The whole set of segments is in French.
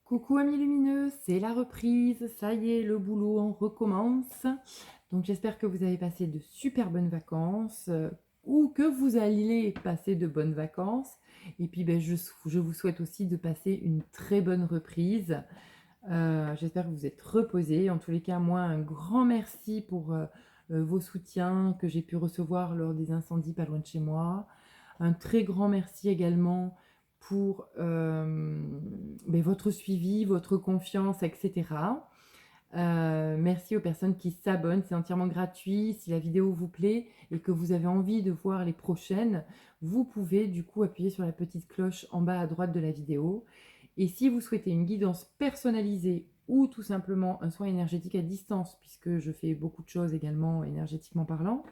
Coucou amis lumineux, c'est la reprise, ça y est, le boulot, on recommence. Donc j'espère que vous avez passé de super bonnes vacances ou que vous allez passer de bonnes vacances. Et puis je vous souhaite aussi de passer une très bonne reprise. J'espère que vous êtes reposés. En tous les cas, moi, un grand merci pour vos soutiens que j'ai pu recevoir lors des incendies pas loin de chez moi. Un très grand merci également pour votre suivi, votre confiance, etc. Merci aux personnes qui s'abonnent, c'est entièrement gratuit. Si la vidéo vous plaît et que vous avez envie de voir les prochaines, vous pouvez du coup appuyer sur la petite cloche en bas à droite de la vidéo. Et si vous souhaitez une guidance personnalisée ou tout simplement un soin énergétique à distance, puisque je fais beaucoup de choses également énergétiquement parlant,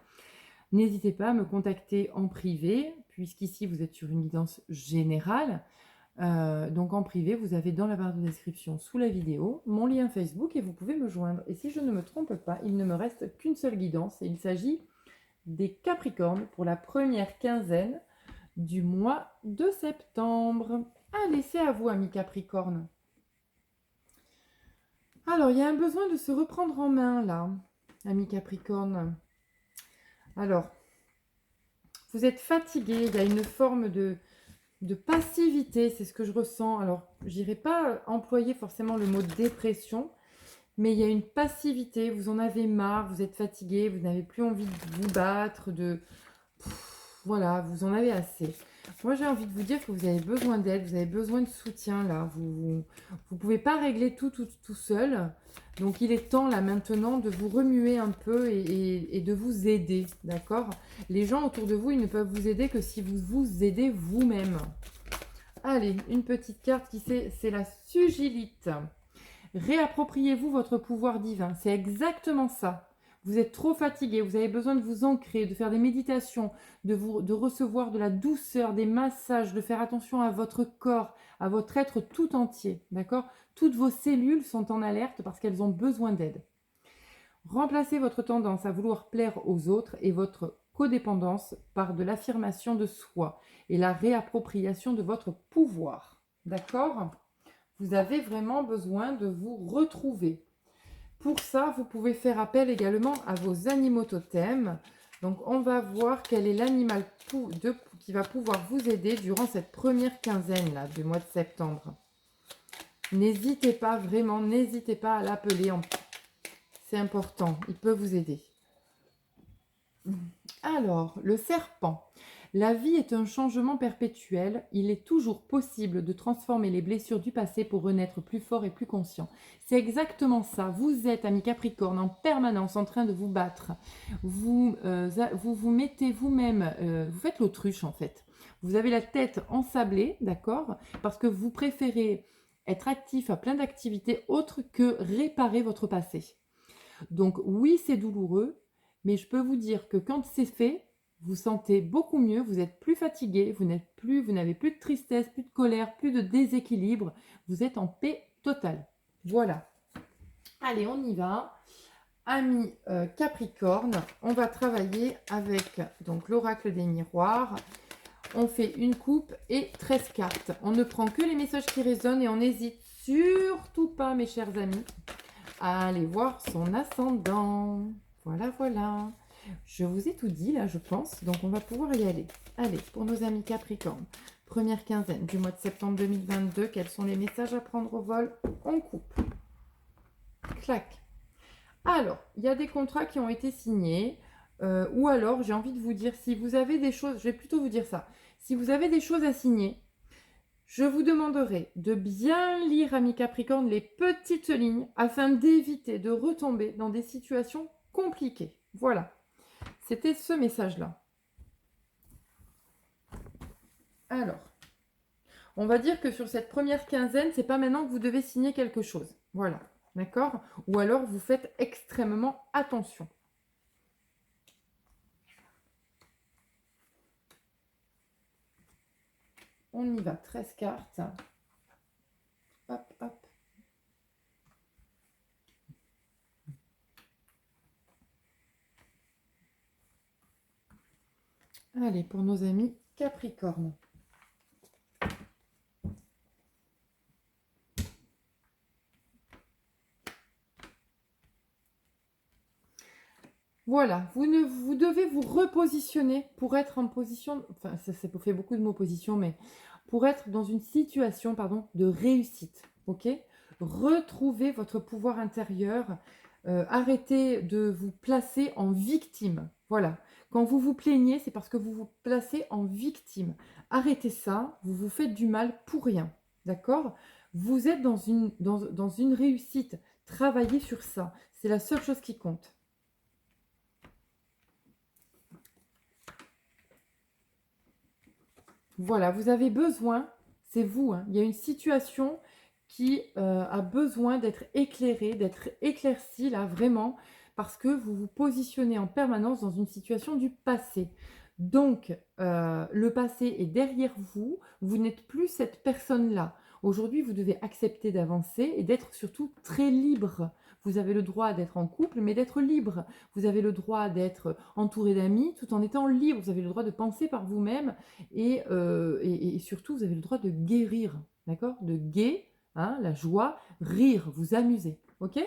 n'hésitez pas à me contacter en privé, puisqu'ici vous êtes sur une guidance générale. Donc en privé, vous avez dans la barre de description sous la vidéo mon lien Facebook et vous pouvez me joindre. Et si je ne me trompe pas, il ne me reste qu'une seule guidance et il s'agit des Capricornes pour la première quinzaine du mois de septembre. Allez, c'est à vous, amis Capricornes. Alors, il y a un besoin de se reprendre en main là, amis Capricornes. Alors, vous êtes fatigué, il y a une forme de passivité, c'est ce que je ressens. Alors, j'irai pas employer forcément le mot dépression, mais il y a une passivité, vous en avez marre, vous êtes fatigué, vous n'avez plus envie de vous battre, voilà, vous en avez assez. Moi, j'ai envie de vous dire que vous avez besoin d'aide, vous avez besoin de soutien, là. Vous pouvez pas régler tout seul. Donc, il est temps, là, maintenant, de vous remuer un peu et de vous aider, d'accord? Les gens autour de vous, ils ne peuvent vous aider que si vous vous aidez vous-même. Allez, une petite carte qui c'est la Sugilite. Réappropriez-vous votre pouvoir divin. C'est exactement ça. Vous êtes trop fatigué, vous avez besoin de vous ancrer, de faire des méditations, de recevoir de la douceur, des massages, de faire attention à votre corps, à votre être tout entier. D'accord? Toutes vos cellules sont en alerte parce qu'elles ont besoin d'aide. Remplacez votre tendance à vouloir plaire aux autres et votre codépendance par de l'affirmation de soi et la réappropriation de votre pouvoir. D'accord? Vous avez vraiment besoin de vous retrouver. Pour ça, vous pouvez faire appel également à vos animaux totems. Donc, on va voir quel est l'animal qui va pouvoir vous aider durant cette première quinzaine là, du mois de septembre. N'hésitez pas, vraiment, n'hésitez pas à l'appeler. C'est important, il peut vous aider. Alors, le serpent. La vie est un changement perpétuel. Il est toujours possible de transformer les blessures du passé pour renaître plus fort et plus conscient. C'est exactement ça. Vous êtes, amis Capricorne, en permanence en train de vous battre. Vous vous mettez vous-même, vous faites l'autruche en fait. Vous avez la tête ensablée, d'accord? Parce que vous préférez être actif à plein d'activités autres que réparer votre passé. Donc oui, c'est douloureux, mais je peux vous dire que quand c'est fait, vous sentez beaucoup mieux, vous êtes plus fatigué, vous n'avez plus de tristesse, plus de colère, plus de déséquilibre, vous êtes en paix totale. Voilà. Allez, on y va. Amis Capricorne, on va travailler avec donc l'oracle des miroirs. On fait une coupe et 13 cartes. On ne prend que les messages qui résonnent et on n'hésite surtout pas, mes chers amis, à aller voir son ascendant. Voilà, voilà. Je vous ai tout dit là, je pense, donc on va pouvoir y aller. Allez, pour nos amis Capricorne, première quinzaine du mois de septembre 2022, quels sont les messages à prendre au vol? On coupe. Clac. Alors, il y a des contrats qui ont été signés, ou alors, j'ai envie de vous dire, si vous avez des choses, je vais plutôt vous dire ça, si vous avez des choses à signer, je vous demanderai de bien lire, amis Capricorne, les petites lignes afin d'éviter de retomber dans des situations compliquées. Voilà, c'était ce message-là. Alors, on va dire que sur cette première quinzaine, c'est pas maintenant que vous devez signer quelque chose. Voilà, d'accord? Ou alors vous faites extrêmement attention. On y va, 13 cartes. Hop, hop. Allez, pour nos amis Capricorne. Voilà, vous devez vous repositionner pour être en position, enfin ça fait beaucoup de mots position, mais pour être dans une situation, pardon, de réussite, OK? Retrouvez votre pouvoir intérieur, arrêtez de vous placer en victime, voilà. Quand vous vous plaignez, c'est parce que vous vous placez en victime. Arrêtez ça, vous vous faites du mal pour rien, d'accord? Vous êtes dans une réussite, travaillez sur ça, c'est la seule chose qui compte. Voilà, vous avez besoin, c'est vous, hein, il y a une situation qui a besoin d'être éclairée, d'être éclaircie là, vraiment, parce que vous vous positionnez en permanence dans une situation du passé. Donc, le passé est derrière vous, vous n'êtes plus cette personne-là. Aujourd'hui, vous devez accepter d'avancer et d'être surtout très libre. Vous avez le droit d'être en couple, mais d'être libre. Vous avez le droit d'être entouré d'amis tout en étant libre. Vous avez le droit de penser par vous-même et surtout, vous avez le droit de guérir, d'accord? De gai, hein, la joie, rire, vous amuser, ok?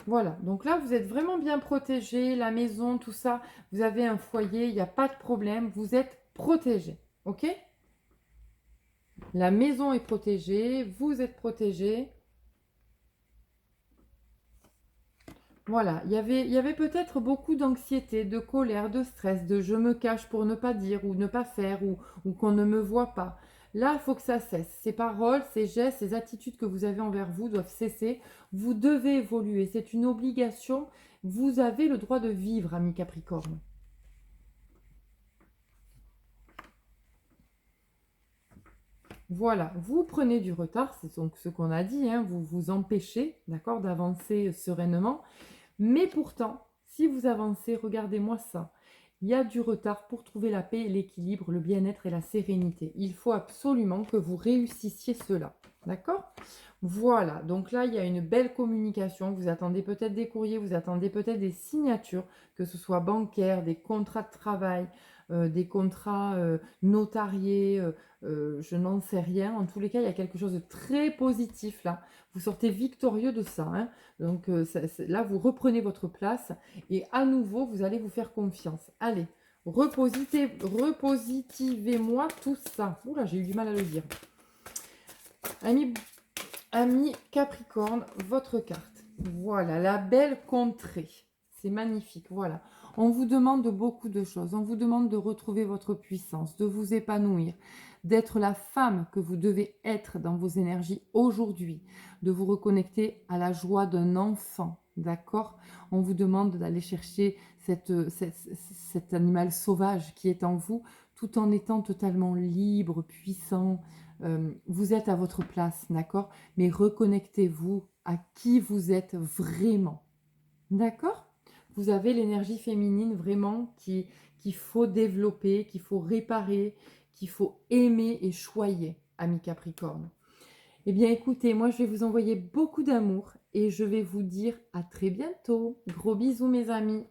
Voilà, donc là, vous êtes vraiment bien protégé, la maison, tout ça, vous avez un foyer, il n'y a pas de problème, vous êtes protégé, ok? La maison est protégée, vous êtes protégé. Voilà, il y avait peut-être beaucoup d'anxiété, de colère, de stress, de je me cache pour ne pas dire ou ne pas faire ou qu'on ne me voit pas. Là, il faut que ça cesse. Ces paroles, ces gestes, ces attitudes que vous avez envers vous doivent cesser. Vous devez évoluer. C'est une obligation. Vous avez le droit de vivre, ami Capricorne. Voilà, vous prenez du retard, c'est donc ce qu'on a dit, hein, vous vous empêchez, d'accord, d'avancer sereinement. Mais pourtant, si vous avancez, regardez-moi ça. Il y a du retard pour trouver la paix, l'équilibre, le bien-être et la sérénité. Il faut absolument que vous réussissiez cela. D'accord? Voilà, donc là, il y a une belle communication. Vous attendez peut-être des courriers, vous attendez peut-être des signatures, que ce soit bancaires, des contrats de travail, des contrats notariés, je n'en sais rien. En tous les cas, il y a quelque chose de très positif là. Vous sortez victorieux de ça, hein. Donc là, vous reprenez votre place et à nouveau, vous allez vous faire confiance. Allez, repositivez-moi tout ça. Oula, j'ai eu du mal à le dire. Ami, ami Capricorne, votre carte. Voilà, la belle contrée. C'est magnifique, voilà. On vous demande beaucoup de choses. On vous demande de retrouver votre puissance, de vous épanouir, d'être la femme que vous devez être dans vos énergies aujourd'hui, de vous reconnecter à la joie d'un enfant, d'accord? On vous demande d'aller chercher cet animal sauvage qui est en vous, tout en étant totalement libre, puissant. Vous êtes à votre place, d'accord? Mais reconnectez-vous à qui vous êtes vraiment, d'accord? Vous avez l'énergie féminine vraiment qu'il faut développer, qu'il faut réparer, qu'il faut aimer et choyer, ami Capricorne. Eh bien, écoutez, moi, je vais vous envoyer beaucoup d'amour et je vais vous dire à très bientôt. Gros bisous, mes amis.